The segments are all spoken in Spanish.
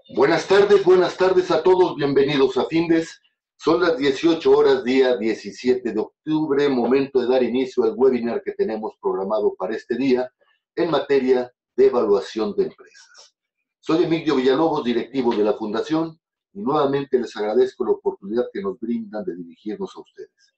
Buenas tardes a todos, bienvenidos a Findes. Son las 18 horas, día 17 de octubre, momento de dar inicio al webinar que tenemos programado para este día en materia de evaluación de empresas. Soy Emilio Villalobos, directivo de la Fundación, y nuevamente les agradezco la oportunidad que nos brindan de dirigirnos a ustedes.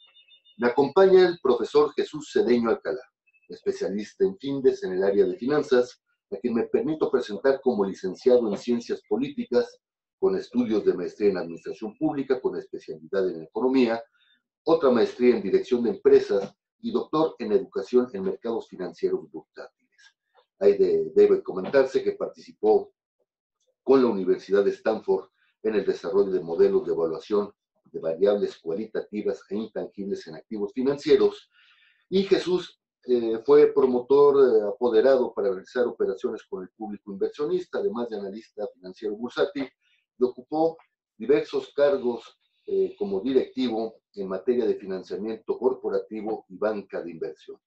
Me acompaña el profesor Jesús Cedeño Alcalá, especialista en Findes en el área de finanzas, a quien me permito presentar como licenciado en Ciencias Políticas, con estudios de maestría en Administración Pública, con especialidad en Economía, otra maestría en Dirección de Empresas y doctor en Educación en Mercados Financieros Bursátiles. Debe comentarse que participó con la Universidad de Stanford en el desarrollo de modelos de evaluación de variables cualitativas e intangibles en activos financieros. Y Jesús fue promotor apoderado para realizar operaciones con el público inversionista, además de analista financiero bursátil, y ocupó diversos cargos como directivo en materia de financiamiento corporativo y banca de inversión.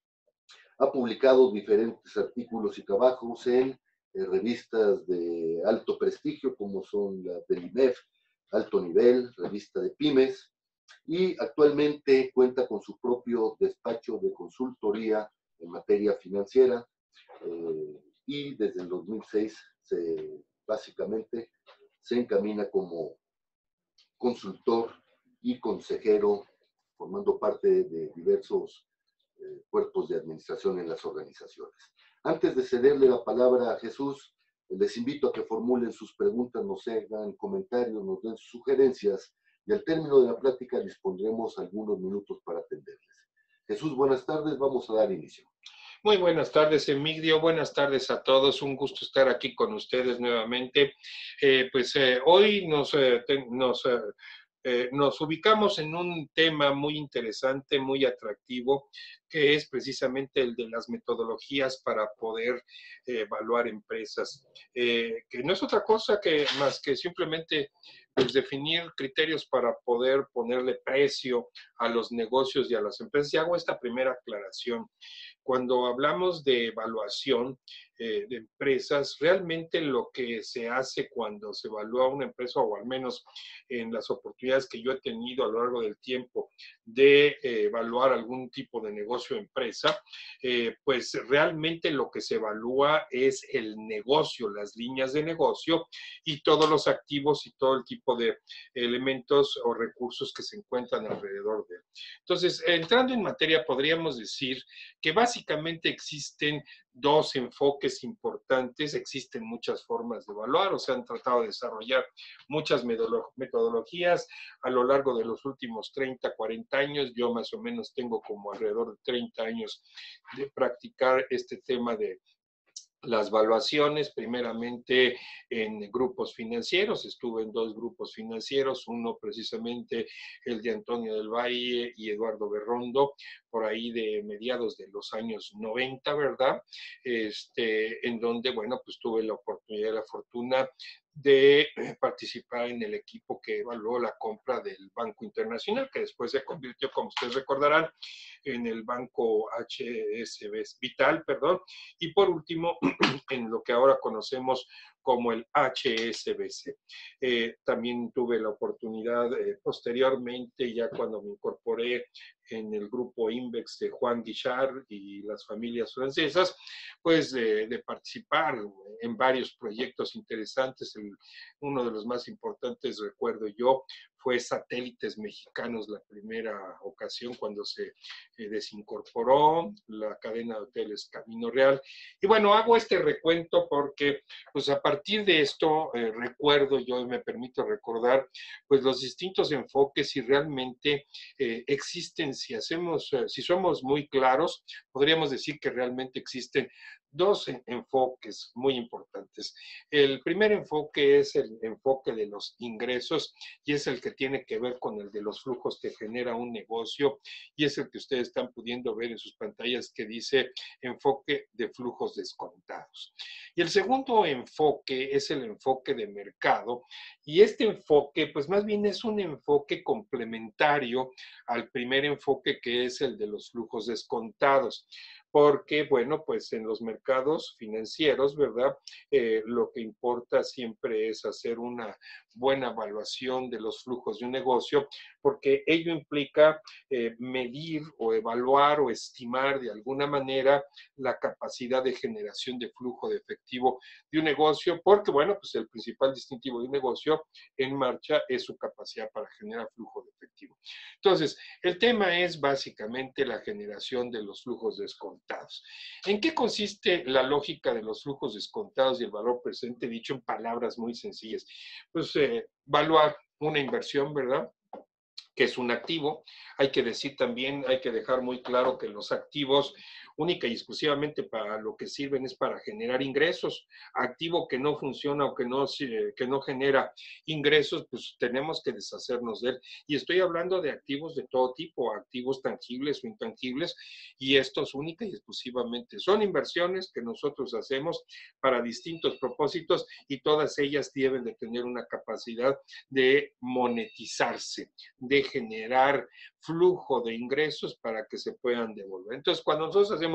Ha publicado diferentes artículos y trabajos en revistas de alto prestigio, como son la del IMEF, Alto Nivel, revista de Pymes, y actualmente cuenta con su propio despacho de consultoría en materia financiera, y desde el 2006 básicamente se encamina como consultor y consejero, formando parte de diversos cuerpos de administración en las organizaciones. Antes de cederle la palabra a Jesús, les invito a que formulen sus preguntas, nos hagan comentarios, nos den sus sugerencias, y al término de la plática dispondremos algunos minutos para atenderles. Jesús, buenas tardes, vamos a dar inicio. Muy buenas tardes, Emilio. Buenas tardes a todos. Un gusto estar aquí con ustedes nuevamente. Hoy nos ubicamos en un tema muy interesante, muy atractivo, que es precisamente el de las metodologías para poder evaluar empresas, que no es otra cosa que más que simplemente pues, definir criterios para poder ponerle precio a los negocios y a las empresas. Y hago esta primera aclaración. Cuando hablamos de evaluación de empresas, realmente lo que se hace cuando se evalúa una empresa, o al menos en las oportunidades que yo he tenido a lo largo del tiempo de evaluar algún tipo de negocio o empresa, pues realmente lo que se evalúa es el negocio, las líneas de negocio y todos los activos y todo el tipo de elementos o recursos que se encuentran alrededor de él. Entonces, entrando en materia, podríamos decir que básicamente existen dos enfoques importantes, existen muchas formas de evaluar, o se han tratado de desarrollar muchas metodologías a lo largo de los últimos 30, 40 años. Yo más o menos tengo como alrededor de 30 años de practicar este tema de las valuaciones, primeramente en grupos financieros. Estuve en dos grupos financieros, uno precisamente el de Antonio del Valle y Eduardo Berrondo, por ahí de mediados de los años 90, ¿verdad? En donde, bueno, pues tuve la oportunidad y la fortuna de participar en el equipo que evaluó la compra del Banco Internacional, que después se convirtió, como ustedes recordarán, en el Banco HSBC Vital, perdón, y por último, en lo que ahora conocemos como el HSBC. También tuve la oportunidad posteriormente, ya cuando me incorporé en el grupo Invex de Juan Guichard y las familias francesas, pues de participar en varios proyectos interesantes. Uno de los más importantes, recuerdo yo, fue Satélites Mexicanos, la primera ocasión cuando se desincorporó la cadena de hoteles Camino Real. Y bueno, hago este recuento porque pues a partir de esto recuerdo, yo me permito recordar, pues los distintos enfoques y realmente existen, si somos muy claros, podríamos decir que realmente existen dos enfoques muy importantes. El primer enfoque es el enfoque de los ingresos y es el que tiene que ver con el de los flujos que genera un negocio, y es el que ustedes están pudiendo ver en sus pantallas, que dice enfoque de flujos descontados. Y el segundo enfoque es el enfoque de mercado, y este enfoque pues más bien es un enfoque complementario al primer enfoque, que es el de los flujos descontados. porque, bueno, pues en los mercados financieros, ¿verdad? Lo que importa siempre es hacer una buena evaluación de los flujos de un negocio, porque ello implica medir o evaluar o estimar de alguna manera la capacidad de generación de flujo de efectivo de un negocio, porque, bueno, pues el principal distintivo de un negocio en marcha es su capacidad para generar flujo de efectivo. Entonces, el tema es básicamente la generación de los flujos descontados. ¿En qué consiste la lógica de los flujos descontados y el valor presente, dicho en palabras muy sencillas? Pues evaluar una inversión, ¿verdad? Que es un activo. Hay que decir también, hay que dejar muy claro que los activos única y exclusivamente para lo que sirven es para generar ingresos. Activo que no funciona o que no genera ingresos, pues tenemos que deshacernos de él. Y estoy hablando de activos de todo tipo, activos tangibles o intangibles, y estos única y exclusivamente son inversiones que nosotros hacemos para distintos propósitos y todas ellas deben de tener una capacidad de monetizarse, de generar flujo de ingresos para que se puedan devolver. Entonces, cuando nosotros hacemos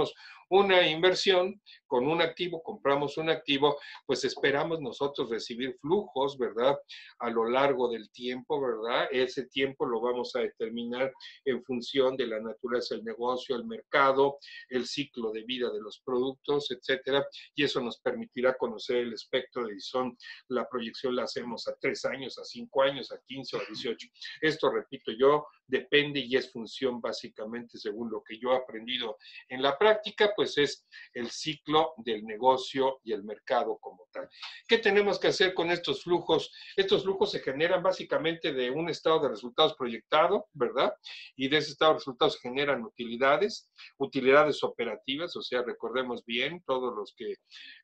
una inversión con un activo, compramos un activo, pues esperamos nosotros recibir flujos, ¿verdad? A lo largo del tiempo, ¿verdad? Ese tiempo lo vamos a determinar en función de la naturaleza del negocio, el mercado, el ciclo de vida de los productos, etcétera, y eso nos permitirá conocer el espectro de son la proyección la hacemos a 3 años, a 5 años, a 15 o a 18. Esto, repito yo, depende y es función básicamente, según lo que yo he aprendido en la práctica, pues es el ciclo del negocio y el mercado como tal. ¿Qué tenemos que hacer con estos flujos? Estos flujos se generan básicamente de un estado de resultados proyectado, ¿verdad? Y de ese estado de resultados se generan utilidades operativas, o sea, recordemos bien, todos los que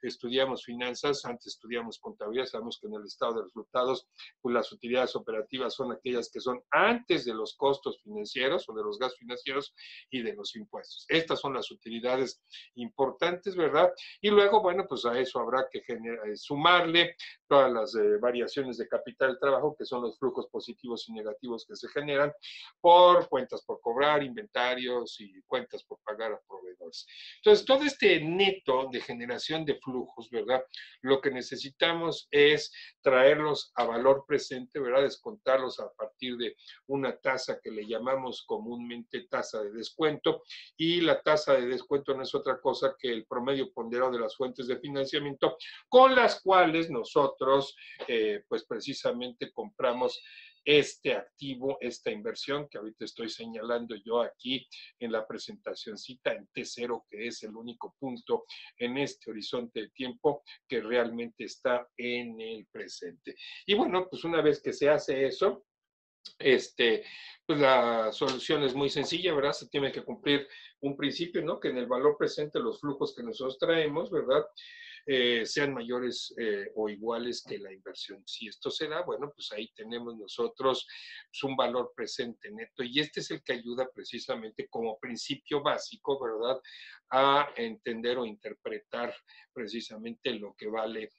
estudiamos finanzas, antes estudiamos contabilidad, sabemos que en el estado de resultados, pues las utilidades operativas son aquellas que son antes de los costos financieros o de los gastos financieros y de los impuestos. Estas son las utilidades importantes, ¿verdad? Y luego, bueno, pues a eso habrá que sumarle todas las variaciones de capital de trabajo, que son los flujos positivos y negativos que se generan por cuentas por cobrar, inventarios y cuentas por pagar a proveedores. Entonces, todo este neto de generación de flujos, ¿verdad? Lo que necesitamos es traerlos a valor presente, ¿verdad? Descontarlos a partir de una tasa que le llamamos comúnmente tasa de descuento, y la tasa de descuento no es otra cosa que el promedio ponderado de las fuentes de financiamiento con las cuales nosotros, pues precisamente compramos este activo, esta inversión que ahorita estoy señalando yo aquí en la presentacioncita en T0, que es el único punto en este horizonte de tiempo que realmente está en el presente. Y bueno, pues una vez que se hace eso, pues la solución es muy sencilla, ¿verdad? Se tiene que cumplir un principio, ¿no? Que en el valor presente los flujos que nosotros traemos, ¿verdad? Sean mayores o iguales que la inversión. Si esto se da, bueno, pues ahí tenemos nosotros pues, un valor presente neto, y este es el que ayuda precisamente como principio básico, ¿verdad? A entender o interpretar precisamente lo que vale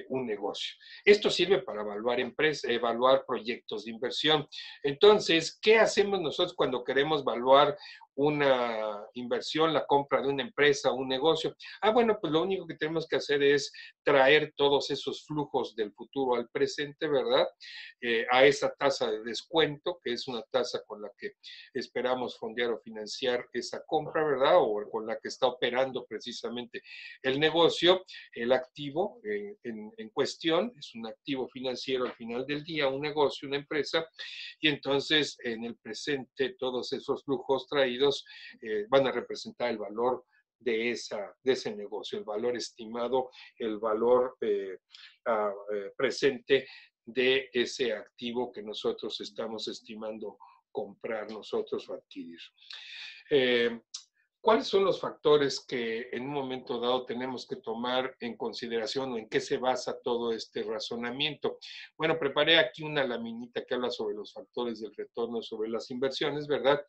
un negocio. Esto sirve para evaluar empresas, evaluar proyectos de inversión. Entonces, ¿qué hacemos nosotros cuando queremos evaluar una inversión, la compra de una empresa, un negocio? Bueno, pues lo único que tenemos que hacer es traer todos esos flujos del futuro al presente, ¿verdad? A esa tasa de descuento, que es una tasa con la que esperamos fondear o financiar esa compra, ¿verdad? O con la que está operando precisamente el negocio. El activo en cuestión es un activo financiero al final del día, un negocio, una empresa, y entonces en el presente todos esos flujos traídos van a representar el valor de ese negocio, el valor estimado, el valor presente de ese activo que nosotros estamos estimando comprar nosotros o adquirir. ¿Cuáles son los factores que en un momento dado tenemos que tomar en consideración o en qué se basa todo este razonamiento? Bueno, preparé aquí una laminita que habla sobre los factores del retorno sobre las inversiones, ¿verdad?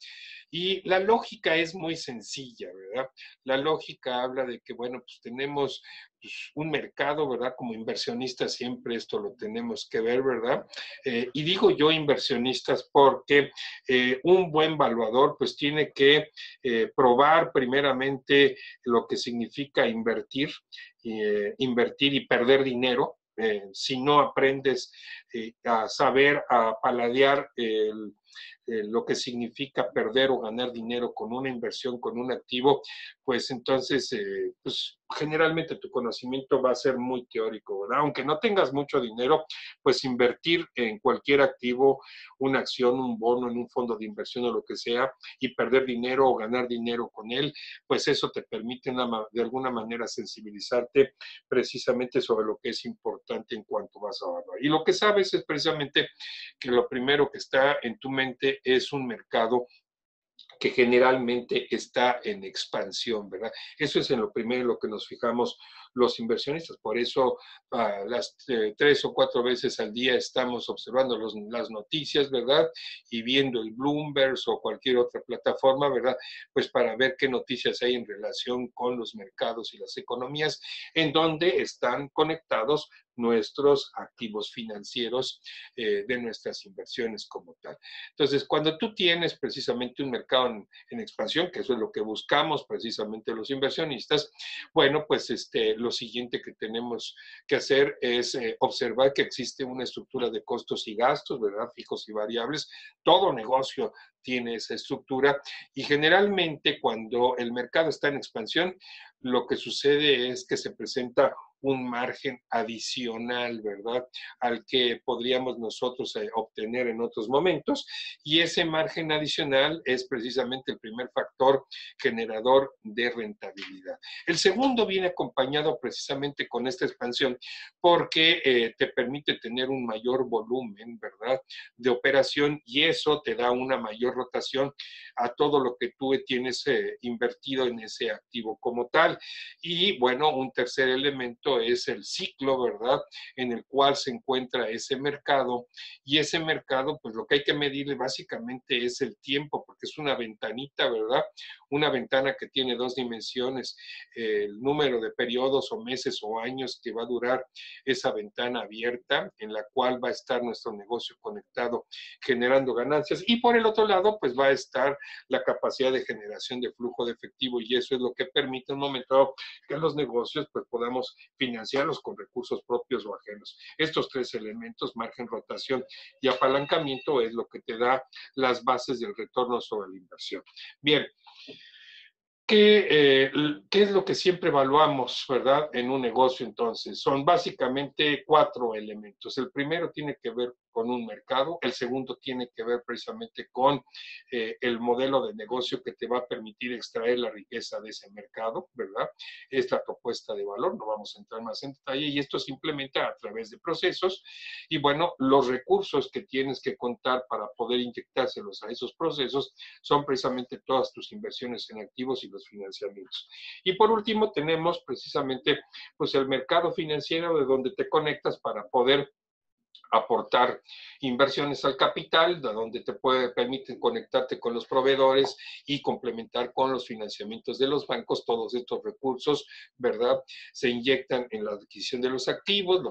Y la lógica es muy sencilla, ¿verdad? La lógica habla de que, bueno, pues tenemos pues, un mercado, ¿verdad? Como inversionistas siempre esto lo tenemos que ver, ¿verdad? Y digo yo inversionistas porque un buen valuador pues tiene que probar primeramente lo que significa invertir y perder dinero. Si no aprendes a saber, a paladear lo que significa perder o ganar dinero con una inversión, con un activo, pues entonces, pues generalmente tu conocimiento va a ser muy teórico, ¿verdad? Aunque no tengas mucho dinero, pues invertir en cualquier activo, una acción, un bono, en un fondo de inversión o lo que sea, y perder dinero o ganar dinero con él, pues eso te permite de alguna manera sensibilizarte precisamente sobre lo que es importante en cuanto vas a evaluar. Y lo que sabes es precisamente que lo primero que está en tu mente es un mercado que generalmente está en expansión, ¿verdad? Eso es en lo primero en lo que nos fijamos los inversionistas. Por eso las 3 o 4 veces al día estamos observando las noticias, ¿verdad? Y viendo el Bloomberg o cualquier otra plataforma, ¿verdad? Pues para ver qué noticias hay en relación con los mercados y las economías, en donde están conectados nuestros activos financieros de nuestras inversiones como tal. Entonces, cuando tú tienes precisamente un mercado en expansión, que eso es lo que buscamos precisamente los inversionistas, bueno, pues lo siguiente que tenemos que hacer es observar que existe una estructura de costos y gastos, ¿verdad? Fijos y variables. Todo negocio tiene esa estructura y generalmente cuando el mercado está en expansión, lo que sucede es que se presenta un margen adicional, ¿verdad? Al que podríamos nosotros obtener en otros momentos. Y ese margen adicional es precisamente el primer factor generador de rentabilidad. El segundo viene acompañado precisamente con esta expansión porque te permite tener un mayor volumen, ¿verdad? De operación y eso te da una mayor rotación a todo lo que tú tienes invertido en ese activo como tal. Y bueno, un tercer elemento es el ciclo, ¿verdad? En el cual se encuentra ese mercado y ese mercado, pues lo que hay que medirle básicamente es el tiempo, porque es una ventanita, ¿verdad? Una ventana que tiene 2 dimensiones, el número de periodos o meses o años que va a durar esa ventana abierta en la cual va a estar nuestro negocio conectado generando ganancias y por el otro lado, pues va a estar la capacidad de generación de flujo de efectivo y eso es lo que permite en un momento que los negocios pues podamos financiarlos con recursos propios o ajenos. Estos 3 elementos, margen, rotación y apalancamiento, es lo que te da las bases del retorno sobre la inversión. Bien, ¿qué es lo que siempre evaluamos, verdad, en un negocio entonces? Son básicamente 4 elementos. El primero tiene que ver con un mercado, el segundo tiene que ver precisamente con el modelo de negocio que te va a permitir extraer la riqueza de ese mercado, ¿verdad? Es la propuesta de valor, no vamos a entrar más en detalle, y esto se implementa a través de procesos, y bueno, los recursos que tienes que contar para poder inyectárselos a esos procesos son precisamente todas tus inversiones en activos y los financiamientos. Y por último tenemos precisamente pues el mercado financiero de donde te conectas para poder aportar inversiones al capital, de donde te permiten conectarte con los proveedores y complementar con los financiamientos de los bancos. Todos estos recursos, ¿verdad? Se inyectan en la adquisición de los activos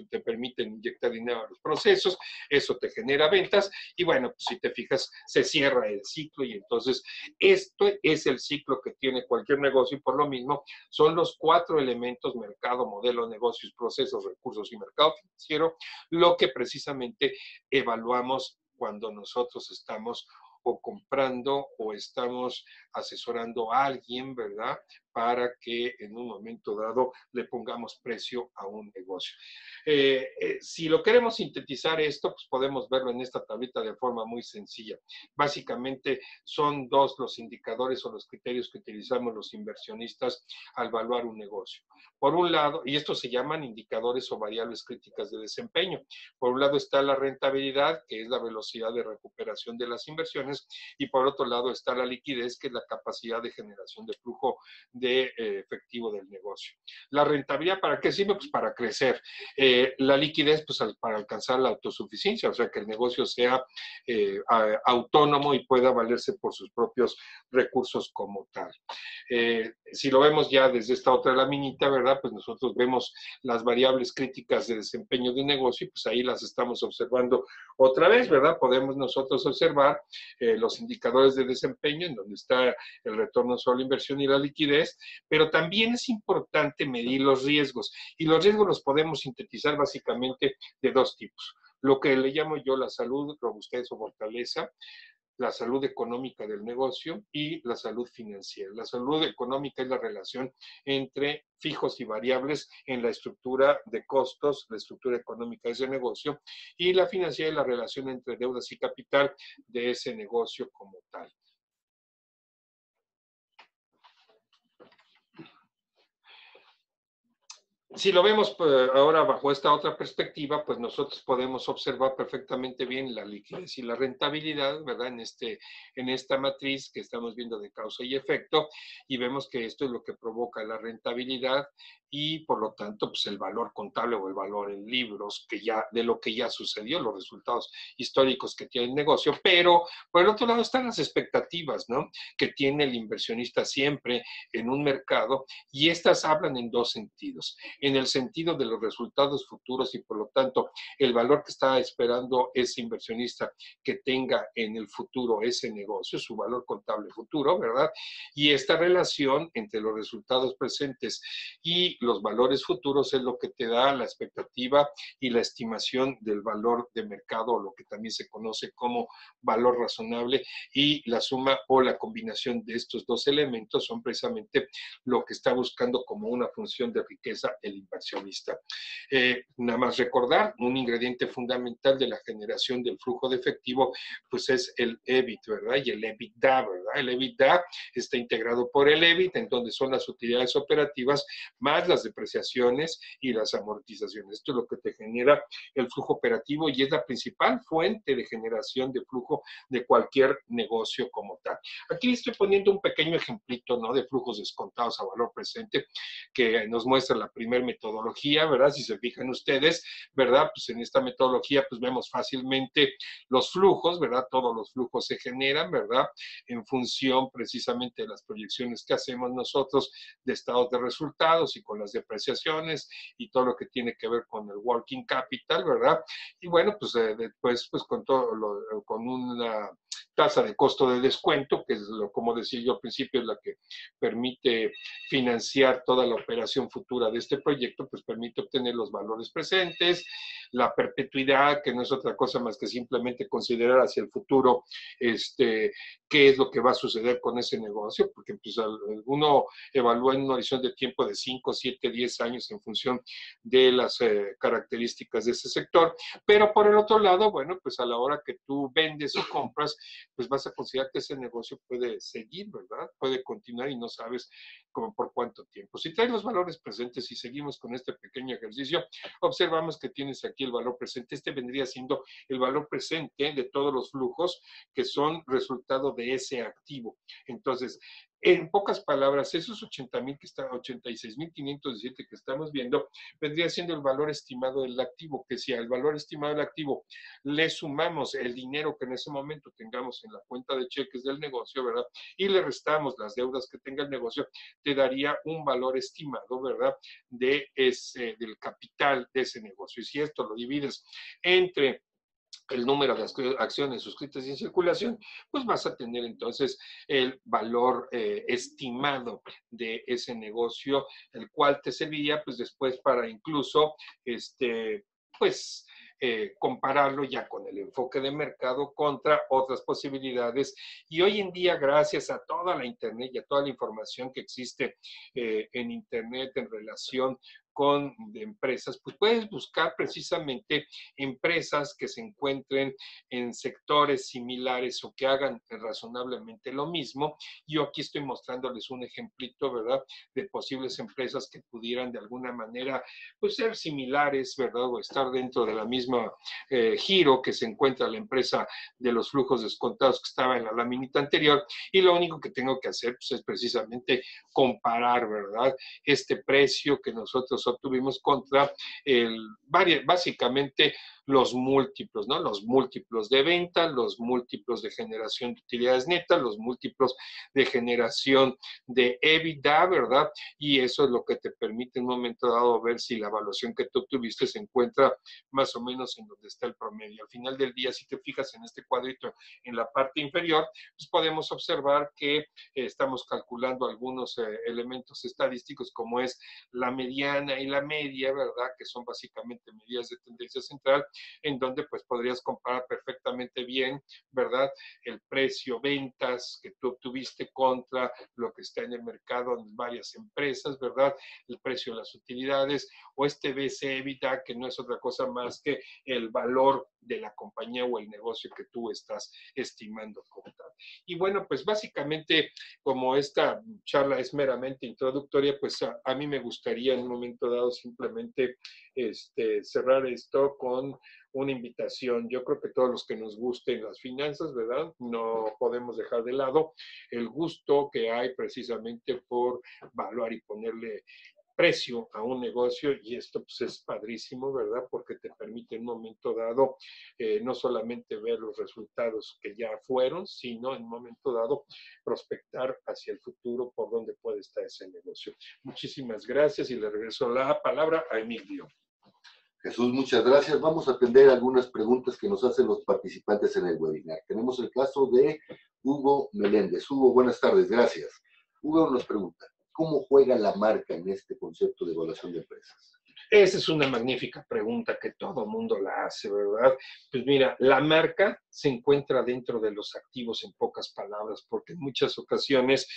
te permiten inyectar dinero a los procesos, eso te genera ventas y bueno, pues si te fijas, se cierra el ciclo y entonces esto es el ciclo que tiene cualquier negocio y por lo mismo son los 4 elementos: mercado, modelo, negocios, procesos, recursos y mercado financiero, lo que precisamente evaluamos cuando nosotros estamos o comprando o estamos asesorando a alguien, ¿verdad? Para que en un momento dado le pongamos precio a un negocio. Si lo queremos sintetizar esto, pues podemos verlo en esta tablita de forma muy sencilla. Básicamente son 2 los indicadores o los criterios que utilizamos los inversionistas al evaluar un negocio. Por un lado, y estos se llaman indicadores o variables críticas de desempeño. Por un lado está la rentabilidad, que es la velocidad de recuperación de las inversiones, y por otro lado está la liquidez, que es la capacidad de generación de flujo de de efectivo del negocio. La rentabilidad, ¿para qué sirve? Pues para crecer. La liquidez, pues para alcanzar la autosuficiencia, o sea, que el negocio sea autónomo y pueda valerse por sus propios recursos como tal. Si lo vemos ya desde esta otra laminita, ¿verdad? Pues nosotros vemos las variables críticas de desempeño de negocio y pues ahí las estamos observando otra vez, ¿verdad? Podemos nosotros observar los indicadores de desempeño en donde está el retorno sobre la inversión y la liquidez, pero también es importante medir los riesgos y los riesgos los podemos sintetizar básicamente de dos tipos. Lo que le llamo yo la salud, robustez o fortaleza, la salud económica del negocio y la salud financiera. La salud económica es la relación entre fijos y variables en la estructura de costos, la estructura económica de ese negocio, y la financiera es la relación entre deudas y capital de ese negocio como tal. Si lo vemos ahora bajo esta otra perspectiva, pues nosotros podemos observar perfectamente bien la liquidez y la rentabilidad, ¿verdad? En esta matriz que estamos viendo de causa y efecto, y vemos que esto es lo que provoca la rentabilidad y por lo tanto, pues el valor contable o el valor en libros de lo que ya sucedió, los resultados históricos que tiene el negocio, pero por el otro lado están las expectativas, ¿no? Que tiene el inversionista siempre en un mercado, y estas hablan en dos sentidos. En el sentido de los resultados futuros y por lo tanto el valor que está esperando ese inversionista que tenga en el futuro ese negocio, su valor contable futuro, ¿verdad? Y esta relación entre los resultados presentes y los valores futuros es lo que te da la expectativa y la estimación del valor de mercado, o lo que también se conoce como valor razonable, y la suma o la combinación de estos dos elementos son precisamente lo que está buscando como una función de riqueza el inversionista. Nada más recordar, un ingrediente fundamental de la generación del flujo de efectivo, pues es el EBIT, ¿verdad? Y el EBITDA, ¿verdad? El EBITDA está integrado por el EBIT, en donde son las utilidades operativas más las depreciaciones y las amortizaciones. Esto es lo que te genera el flujo operativo y es la principal fuente de generación de flujo de cualquier negocio como tal. Aquí estoy poniendo un pequeño ejemplito, ¿no? De flujos descontados a valor presente que nos muestra la primera metodología, ¿verdad? Si se fijan ustedes, ¿verdad? Pues en esta metodología pues vemos fácilmente los flujos, ¿verdad? Todos los flujos se generan, ¿verdad? En función precisamente de las proyecciones que hacemos nosotros de estados de resultados y con las depreciaciones y todo lo que tiene que ver con el working capital, ¿verdad? Y bueno, pues después pues con con una tasa de costo de descuento, que es como decía yo al principio, es la que permite financiar toda la operación futura de este proyecto, pues permite obtener los valores presentes, la perpetuidad, que no es otra cosa más que simplemente considerar hacia el futuro qué es lo que va a suceder con ese negocio, porque pues uno evalúa en un horizonte de tiempo de 5, 7, 10 años en función de las características de ese sector, pero por el otro lado, bueno, pues a la hora que tú vendes o compras, pues vas a considerar que ese negocio puede seguir, ¿verdad? Puede continuar y no sabes como por cuánto tiempo. Si traes los valores presentes y seguimos con este pequeño ejercicio, observamos que tienes aquí el valor presente. Este vendría siendo el valor presente de todos los flujos que son resultado de ese activo. Entonces, en pocas palabras, esos 86.517 que estamos viendo, vendría siendo el valor estimado del activo, que si al valor estimado del activo le sumamos el dinero que en ese momento tengamos en la cuenta de cheques del negocio, ¿verdad? Y le restamos las deudas que tenga el negocio, te daría un valor estimado, ¿verdad? Del capital de ese negocio. Y si esto lo divides entre el número de acciones suscritas y en circulación, pues vas a tener entonces el valor estimado de ese negocio, el cual te serviría pues después para incluso, pues, compararlo ya con el enfoque de mercado contra otras posibilidades. Y hoy en día, gracias a toda la Internet y a toda la información que existe en Internet en relación de empresas, pues puedes buscar precisamente empresas que se encuentren en sectores similares o que hagan razonablemente lo mismo. Yo aquí estoy mostrándoles un ejemplito, ¿verdad?, de posibles empresas que pudieran de alguna manera pues ser similares, ¿verdad?, o estar dentro de la misma giro que se encuentra la empresa de los flujos descontados que estaba en la lámina anterior, y lo único que tengo que hacer pues, es precisamente comparar, ¿verdad?, este precio que nosotros obtuvimos contra básicamente los múltiplos, ¿no? Los múltiplos de venta, los múltiplos de generación de utilidades netas, los múltiplos de generación de EBITDA, ¿verdad? Y eso es lo que te permite en un momento dado ver si la evaluación que tú obtuviste se encuentra más o menos en donde está el promedio. Al final del día, si te fijas en este cuadrito en la parte inferior, pues podemos observar que estamos calculando algunos elementos estadísticos como es la mediana y la media, ¿verdad? Que son básicamente medidas de tendencia central, en donde pues podrías comparar perfectamente bien, ¿verdad?, el precio ventas que tú obtuviste contra lo que está en el mercado en varias empresas, ¿verdad?, el precio de las utilidades, o este BC/EBITDA, que no es otra cosa más que el valor de la compañía o el negocio que tú estás estimando como tal. Y bueno, pues básicamente, como esta charla es meramente introductoria, pues a mí me gustaría en un momento dado simplemente cerrar esto con una invitación. Yo creo que todos los que nos gusten las finanzas, ¿verdad?, no podemos dejar de lado el gusto que hay precisamente por evaluar y ponerle precio a un negocio, y esto pues es padrísimo, ¿verdad?, porque te permite en un momento dado no solamente ver los resultados que ya fueron, sino en un momento dado prospectar hacia el futuro por dónde puede estar ese negocio. Muchísimas gracias y le regreso la palabra a Emilio. Jesús, muchas gracias. Vamos a atender algunas preguntas que nos hacen los participantes en el webinar. Tenemos el caso de Hugo Meléndez. Hugo, buenas tardes, gracias. Hugo nos pregunta, ¿cómo juega la marca en este concepto de evaluación de empresas? Esa es una magnífica pregunta que todo mundo la hace, ¿verdad? Pues mira, la marca se encuentra dentro de los activos en pocas palabras, porque en muchas ocasiones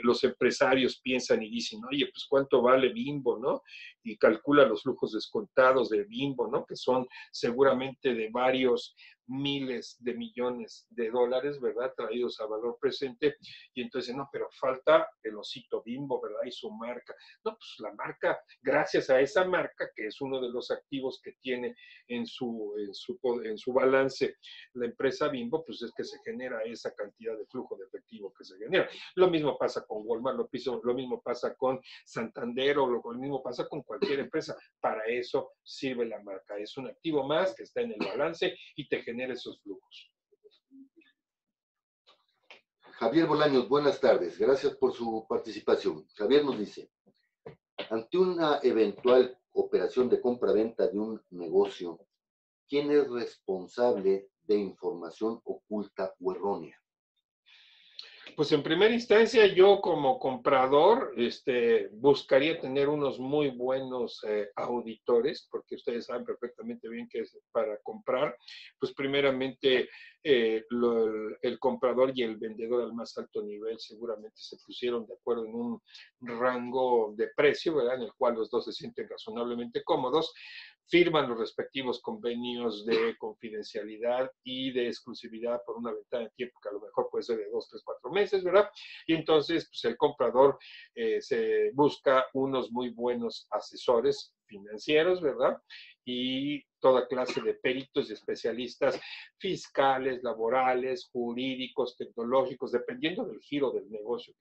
los empresarios piensan y dicen, oye, pues ¿cuánto vale Bimbo, no? Y calcula los flujos descontados de Bimbo, ¿no? Que son seguramente de varios miles de millones de dólares, ¿verdad?, traídos a valor presente, y entonces, no, pero falta el osito Bimbo, ¿verdad?, y su marca. No, pues la marca, gracias a esa marca, que es uno de los activos que tiene en su balance la empresa Bimbo, pues es que se genera esa cantidad de flujo de efectivo que se genera. Lo mismo pasa con Walmart, lo mismo pasa con Santander, o lo mismo pasa con cualquier empresa. Para eso sirve la marca. Es un activo más que está en el balance y te genera esos flujos. Javier Bolaños, buenas tardes. Gracias por su participación. Javier nos dice, ante una eventual operación de compra-venta de un negocio, ¿quién es responsable de información oculta o errónea? Pues en primera instancia yo como comprador buscaría tener unos muy buenos auditores, porque ustedes saben perfectamente bien que es para comprar, pues primeramente el comprador y el vendedor al más alto nivel seguramente se pusieron de acuerdo en un rango de precio, ¿verdad?, en el cual los dos se sienten razonablemente cómodos, firman los respectivos convenios de confidencialidad y de exclusividad por una ventana de tiempo que a lo mejor puede ser de 2, 3, 4 meses, ¿verdad? Y entonces, pues el comprador se busca unos muy buenos asesores financieros, ¿verdad? Y toda clase de peritos y especialistas fiscales, laborales, jurídicos, tecnológicos, dependiendo del giro del negocio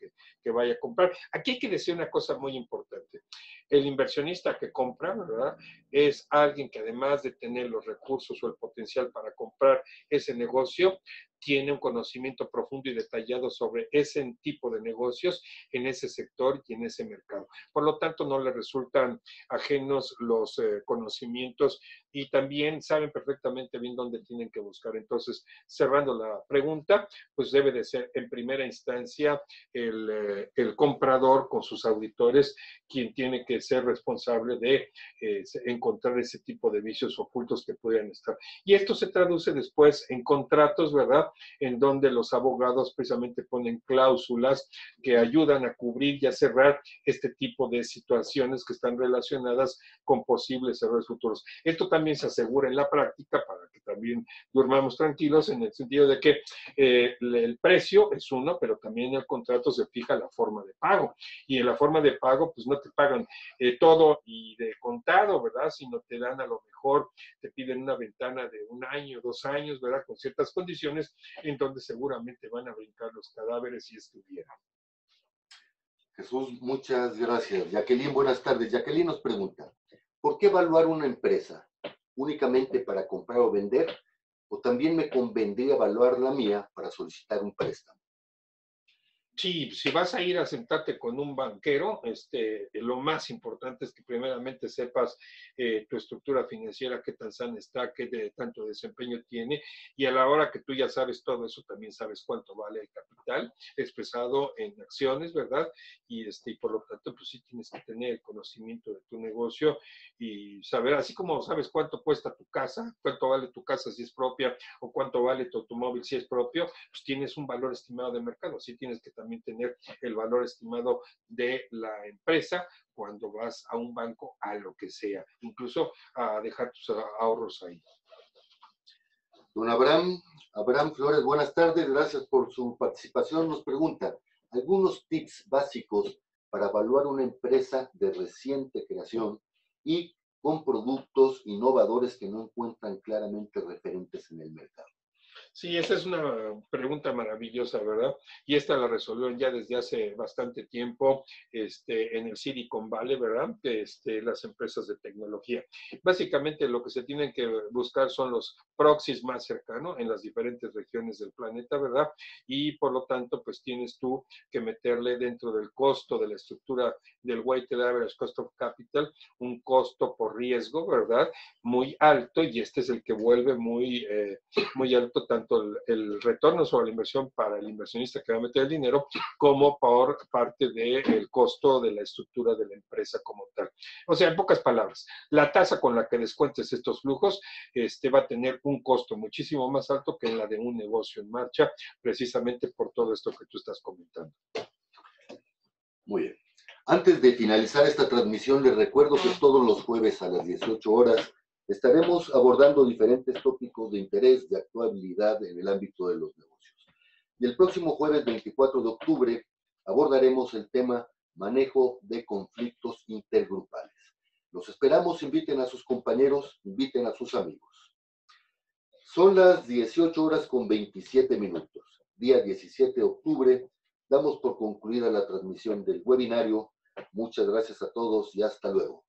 que vaya a comprar. Aquí hay que decir una cosa muy importante. El inversionista que compra, ¿verdad?, es alguien que además de tener los recursos o el potencial para comprar ese negocio, tiene un conocimiento profundo y detallado sobre ese tipo de negocios en ese sector y en ese mercado. Por lo tanto, no le resultan ajenos los conocimientos y también saben perfectamente bien dónde tienen que buscar. Entonces, cerrando la pregunta, pues debe de ser en primera instancia el comprador con sus auditores quien tiene que ser responsable de encontrar ese tipo de vicios ocultos que pudieran estar. Y esto se traduce después en contratos, ¿verdad? En donde los abogados precisamente ponen cláusulas que ayudan a cubrir y a cerrar este tipo de situaciones que están relacionadas con posibles errores futuros. Esto también se asegura en la práctica para que también durmamos tranquilos en el sentido de que el precio es uno, pero también en el contrato se fija la forma de pago. Y en la forma de pago, pues no te pagan todo y de contado, ¿verdad? Sino te dan a lo mejor, te piden una ventana de 1 año, 2 años, ¿verdad? Con ciertas condiciones en donde seguramente van a brincar los cadáveres si estuvieran. Jesús, muchas gracias. Jacqueline, buenas tardes. Jacqueline nos pregunta, ¿por qué evaluar una empresa únicamente para comprar o vender? ¿O también me convendría evaluar la mía para solicitar un préstamo? Sí, si vas a ir a sentarte con un banquero, lo más importante es que primeramente sepas tu estructura financiera, qué tan sana está, qué tanto desempeño tiene, y a la hora que tú ya sabes todo eso, también sabes cuánto vale el capital expresado en acciones, ¿verdad? Y por lo tanto, pues sí tienes que tener el conocimiento de tu negocio y saber, así como sabes cuánto cuesta tu casa, cuánto vale tu casa si es propia, o cuánto vale tu automóvil si es propio, pues tienes un valor estimado de mercado, así tienes que también tener el valor estimado de la empresa cuando vas a un banco, a lo que sea, incluso a dejar tus ahorros ahí. Don Abraham Flores, buenas tardes, gracias por su participación. Nos pregunta, algunos tips básicos para evaluar una empresa de reciente creación y con productos innovadores que no encuentran claramente referentes en el mercado. Sí, esa es una pregunta maravillosa, ¿verdad? Y esta la resolvieron ya desde hace bastante tiempo en el Silicon Valley, ¿verdad? Las empresas de tecnología. Básicamente lo que se tienen que buscar son los proxies más cercanos en las diferentes regiones del planeta, ¿verdad? Y por lo tanto, pues tienes tú que meterle dentro del costo de la estructura del weighted average cost of capital un costo por riesgo, ¿verdad? Muy alto, y este es el que vuelve muy alto tanto el retorno sobre la inversión para el inversionista que va a meter el dinero, como por parte del costo de la estructura de la empresa como tal. O sea, en pocas palabras, la tasa con la que descuentes estos flujos va a tener un costo muchísimo más alto que en la de un negocio en marcha, precisamente por todo esto que tú estás comentando. Muy bien. Antes de finalizar esta transmisión, les recuerdo que todos los jueves a las 18 horas estaremos abordando diferentes tópicos de interés, de actualidad en el ámbito de los negocios. Y el próximo jueves 24 de octubre abordaremos el tema manejo de conflictos intergrupales. Los esperamos, inviten a sus compañeros, inviten a sus amigos. Son las 18 horas con 27 minutos, día 17 de octubre. Damos por concluida la transmisión del webinario. Muchas gracias a todos y hasta luego.